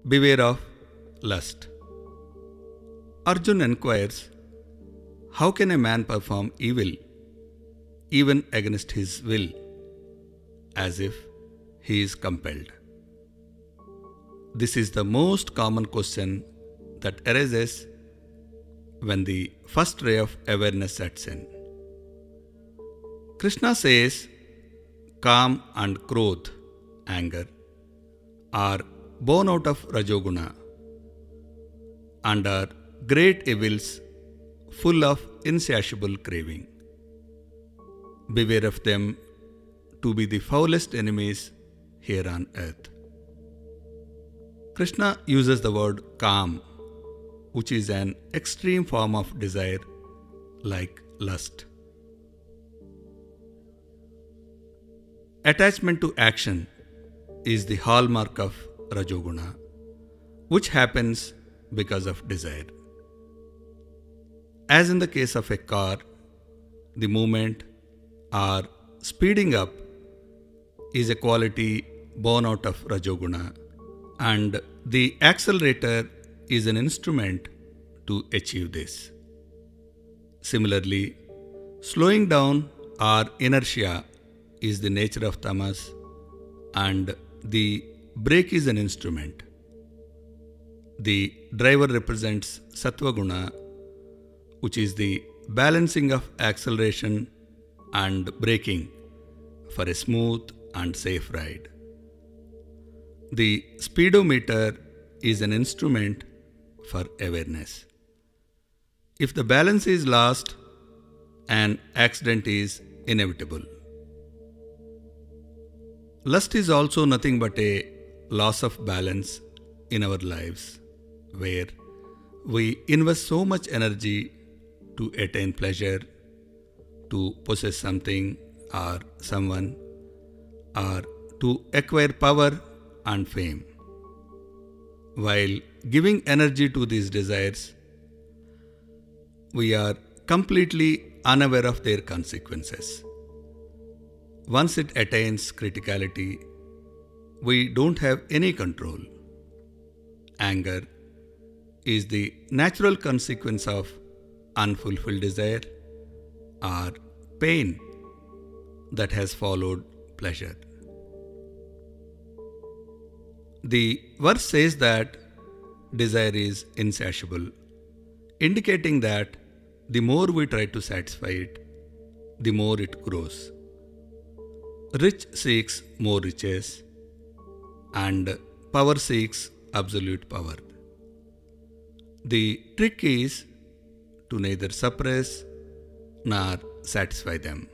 Beware of lust. Arjun inquires, how can a man perform evil, even against his will, as if he is compelled? This is the most common question that arises when the first ray of awareness sets in. Krishna says, Kam and Krodh, anger, are born out of Rajoguna and are great evils full of insatiable craving. Beware of them to be the foulest enemies here on earth. Krishna uses the word Kam, which is an extreme form of desire like lust. Attachment to action is the hallmark of Rajoguna, which happens because of desire. As in the case of a car, the movement or speeding up is a quality born out of Rajoguna, and the accelerator is an instrument to achieve this. Similarly, slowing down or inertia is the nature of tamas, and the brake is an instrument. The driver represents sattva guna, which is the balancing of acceleration and braking for a smooth and safe ride. The speedometer is an instrument for awareness. If the balance is lost, an accident is inevitable. Lust is also nothing but a loss of balance in our lives, where we invest so much energy to attain pleasure, to possess something or someone, or to acquire power and fame. While giving energy to these desires, we are completely unaware of their consequences. Once it attains criticality, we don't have any control. Anger is the natural consequence of unfulfilled desire or pain that has followed pleasure. The verse says that desire is insatiable, indicating that the more we try to satisfy it, the more it grows. Rich seeks more riches, and power seeks absolute power. The trick is to neither suppress nor satisfy them.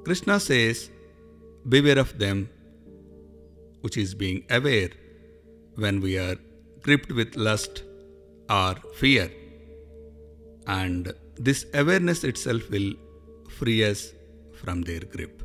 Krishna says, beware of them, which is being aware when we are gripped with lust or fear, and this awareness itself will free us from their grip.